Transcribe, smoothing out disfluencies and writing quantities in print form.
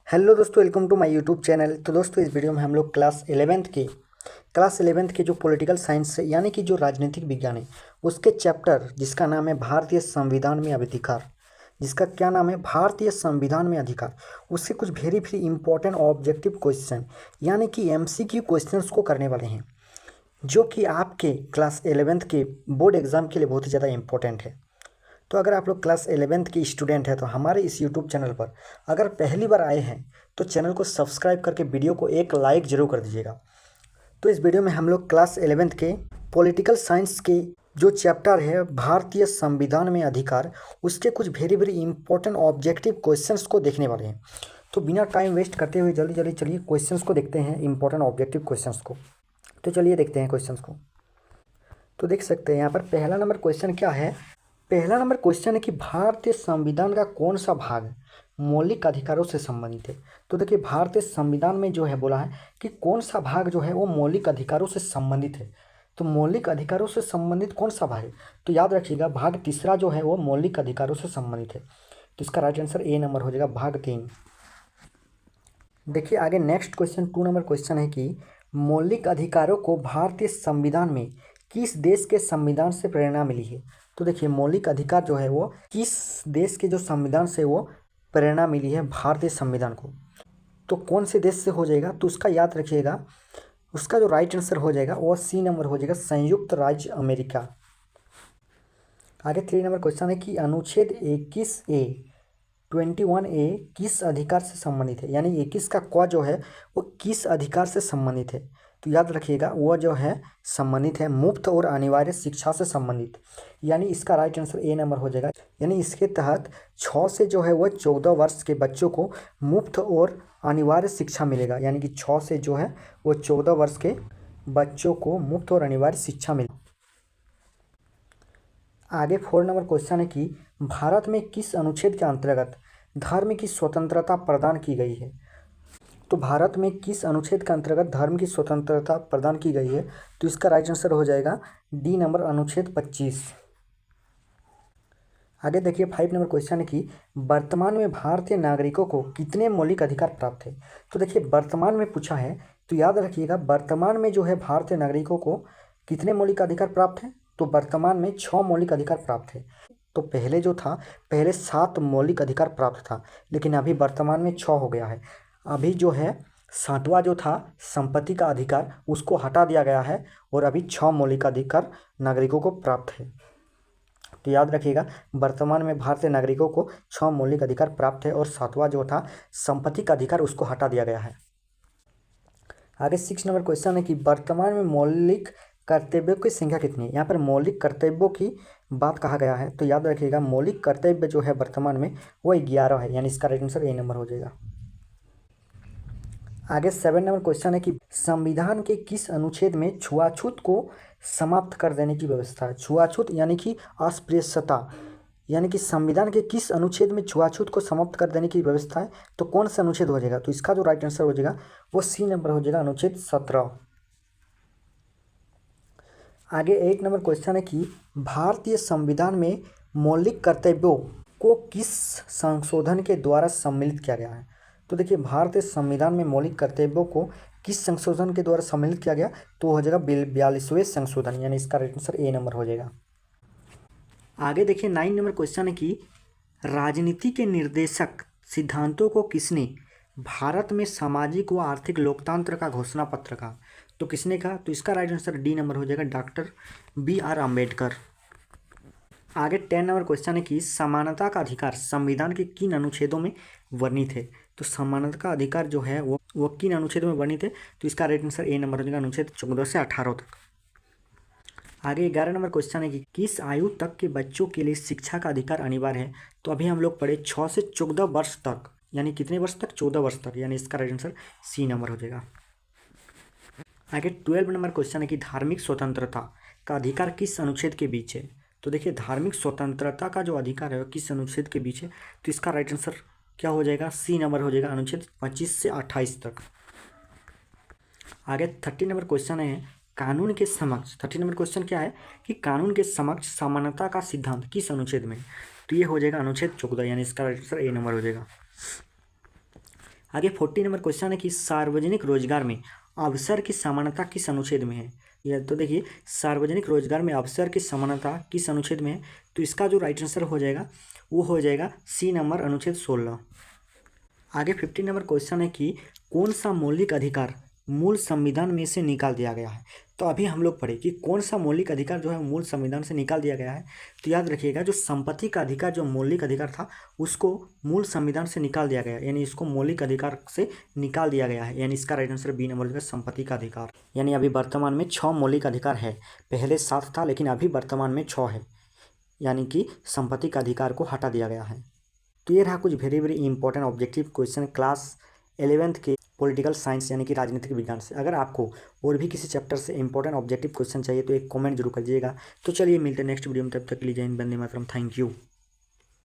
Hello दोस्तों, welcome to my YouTube channel. तो दोस्तों, इस वीडियो में हम लोग क्लास 11th के जो पॉलिटिकल साइंस है यानी कि जो राजनीतिक विज्ञान है उसके चैप्टर जिसका नाम है भारतीय संविधान में अधिकार, जिसका क्या नाम है भारतीय संविधान में अधिकार, उससे कुछ very very important objective question यानी कि एमसीक्यू क्वेश्चंस को करने वाले हैं, जो कि आपके क्लास 11th के बोर्ड एग्जाम के लिए बहुत ही ज़्यादा इंपॉर्टेंट है। तो अगर आप लोग क्लास 11th के स्टूडेंट हैं तो हमारे इस यूट्यूब चैनल पर अगर पहली बार आए हैं तो चैनल को सब्सक्राइब करके वीडियो को एक लाइक जरूर कर दीजिएगा। तो इस वीडियो में हम लोग क्लास 11th के पॉलिटिकल साइंस के जो चैप्टर है भारतीय संविधान में अधिकार, उसके कुछ very very important objective questions को देखने वाले हैं। तो बिना टाइम वेस्ट करते हुए जल्दी जल्दी चलिए क्वेश्चंस को देखते हैं, इंपॉर्टेंट ऑब्जेक्टिव क्वेश्चंस को। तो चलिए देखते हैं क्वेश्चंस को। तो देख सकते हैं यहाँ पर पहला नंबर क्वेश्चन क्या है। पहला नंबर क्वेश्चन है कि भारतीय संविधान का कौन सा भाग मौलिक अधिकारों से संबंधित है। तो देखिए, भारतीय संविधान में जो है बोला है कि कौन सा भाग जो है वो मौलिक अधिकारों से संबंधित है। तो मौलिक अधिकारों से संबंधित कौन सा भाग है, तो याद रखिएगा भाग तीसरा जो है वो मौलिक अधिकारों से संबंधित है। तो इसका राइट आंसर ए नंबर हो जाएगा, भाग 3। देखिए आगे नेक्स्ट क्वेश्चन 2 नंबर क्वेश्चन है कि मौलिक अधिकारों को भारतीय संविधान में किस देश के संविधान से प्रेरणा मिली है। तो देखिए, मौलिक अधिकार जो है वो किस देश के जो संविधान से वो प्रेरणा मिली है भारतीय संविधान को, तो कौन से देश से हो जाएगा, तो उसका याद रखिएगा, उसका जो राइट आंसर हो जाएगा वो सी नंबर हो जाएगा, संयुक्त राज्य अमेरिका। आगे 3 नंबर क्वेश्चन है कि अनुच्छेद 21A किस अधिकार से संबंधित है, यानी 21 का क जो है वो किस अधिकार से संबंधित है। तो याद रखिएगा वो जो है संबंधित है मुफ्त और अनिवार्य शिक्षा से संबंधित, यानी इसका राइट आंसर ए नंबर हो जाएगा। यानी इसके तहत 6 से जो है वह 14 वर्ष के बच्चों को मुफ्त और अनिवार्य शिक्षा मिलेगा, यानी कि 6 से जो है वो 14 वर्ष के बच्चों को मुफ्त और अनिवार्य शिक्षा मिलेगी। आगे 4 नंबर क्वेश्चन है कि भारत में किस अनुच्छेद के अंतर्गत धर्म की स्वतंत्रता प्रदान की गई है। तो भारत में किस अनुच्छेद के अंतर्गत धर्म की स्वतंत्रता प्रदान की गई है, तो इसका राइट आंसर हो जाएगा डी नंबर, अनुच्छेद 25। आगे देखिए 5 नंबर क्वेश्चन है कि वर्तमान में भारतीय नागरिकों को कितने मौलिक अधिकार प्राप्त है। तो देखिए, वर्तमान में पूछा है, तो याद रखिएगा वर्तमान में जो है भारतीय नागरिकों को कितने मौलिक अधिकार प्राप्त है, तो वर्तमान में 6 मौलिक अधिकार प्राप्त है। तो पहले जो था, पहले 7 मौलिक अधिकार प्राप्त था, लेकिन अभी वर्तमान में 6 हो गया है। अभी जो है 7वां जो था संपत्ति का अधिकार, उसको हटा दिया गया है और अभी 6 मौलिक अधिकार नागरिकों को प्राप्त है। तो याद रखिएगा वर्तमान में भारतीय नागरिकों को 6 मौलिक अधिकार प्राप्त है और 7वां जो था संपत्ति का अधिकार, उसको हटा दिया गया है। आगे 6 नंबर क्वेश्चन है कि वर्तमान में मौलिक कर्तव्यों की संख्या कितनी है। यहाँ पर मौलिक कर्तव्यों की बात कहा गया है, तो याद रखिएगा मौलिक कर्तव्य जो है वर्तमान में वो 11 है, यानी इसका राइट आंसर ए नंबर हो जाएगा। आगे 7 नंबर क्वेश्चन है कि संविधान के किस अनुच्छेद में छुआछूत को समाप्त कर देने की व्यवस्था है। छुआछूत यानी कि अस्पृश्यता, यानी कि संविधान के किस अनुच्छेद में छुआछूत को समाप्त कर देने की व्यवस्था है, तो कौन सा अनुच्छेद हो जाएगा, तो इसका जो राइट आंसर हो जाएगा वो सी नंबर हो जाएगा, अनुच्छेद 17। आगे 8 नंबर क्वेश्चन है कि भारतीय संविधान में मौलिक कर्तव्यों को किस संशोधन के द्वारा सम्मिलित किया गया है। तो देखिए, भारतीय संविधान में मौलिक कर्तव्यों को किस संशोधन के द्वारा सम्मिलित किया गया, तो हो जाएगा 42वें संशोधन, यानी इसका राइट आंसर ए नंबर हो जाएगा। आगे देखिए 9 नंबर क्वेश्चन है कि राजनीति के निर्देशक सिद्धांतों को किसने भारत में सामाजिक व आर्थिक लोकतंत्र का घोषणा पत्र कहा, तो किसने कहा, तो इसका राइट आंसर डी नंबर हो जाएगा, डॉक्टर BR अम्बेडकर। आगे 10 नंबर क्वेश्चन है कि समानता का अधिकार संविधान के किन अनुच्छेदों में वर्णित है। तो समानता का अधिकार जो है वो किन अनुच्छेदों में वर्णित है, तो इसका राइट आंसर ए नंबर हो जाएगा, अनुच्छेद 14 से 18 तक। आगे 11 नंबर क्वेश्चन है कि किस आयु तक के बच्चों के लिए शिक्षा का अधिकार अनिवार्य है। तो अभी हम लोग पढ़े 6 से 14 वर्ष तक, यानी कितने वर्ष तक, 14 वर्ष तक, यानी इसका राइट आंसर सी नंबर हो जाएगा। आगे 12 नंबर क्वेश्चन है कि धार्मिक स्वतंत्रता का अधिकार किस अनुच्छेद के बीच है। तो देखिए, धार्मिक स्वतंत्रता का जो अधिकार है वो किस अनुच्छेद के बीच है, तो इसका राइट आंसर क्या हो जाएगा, सी नंबर हो जाएगा, अनुच्छेद 25 से 28 तक। आगे 30 नंबर क्वेश्चन है कानून के समक्ष, 30 नंबर क्वेश्चन क्या है कि कानून के समक्ष समानता का सिद्धांत किस अनुच्छेद में, तो ये हो जाएगा अनुच्छेद 14, यानी इसका राइट आंसर ए नंबर हो जाएगा। आगे 40 नंबर क्वेश्चन है कि सार्वजनिक रोजगार में अवसर की समानता किस अनुच्छेद में है। यह तो देखिए सार्वजनिक रोजगार में अवसर की समानता किस अनुच्छेद में है, तो इसका जो राइट आंसर हो जाएगा वो हो जाएगा सी नंबर अनुच्छेद 16। आगे 15 नंबर क्वेश्चन है कि कौन सा मौलिक अधिकार मूल संविधान में से निकाल दिया गया है। तो अभी हम लोग पढ़े कि कौन सा मौलिक अधिकार जो है मूल संविधान से निकाल दिया गया है। तो याद रखिएगा जो संपत्ति का अधिकार जो मौलिक अधिकार था उसको मूल संविधान से निकाल दिया गया, यानी इसको मौलिक अधिकार से निकाल दिया गया है, यानी इसका राइट आंसर बी नंबर संपत्ति का अधिकार। यानी अभी वर्तमान में 6 मौलिक अधिकार है, पहले 7 था लेकिन अभी वर्तमान में 6 है, यानी कि संपत्ति का अधिकार को हटा दिया गया है। तो ये रहा कुछ very very important objective question class 11th के पॉलिटिकल साइंस यानी कि राजनीतिक विज्ञान से। अगर आपको और भी किसी चैप्टर से इंपॉर्टेंट ऑब्जेक्टिव क्वेश्चन चाहिए तो एक कमेंट जरूर करिएगा। तो चलिए मिलते हैं नेक्स्ट वीडियो में, तब तक के लिए जय हिंद, वंदे मातरम, थैंक यू।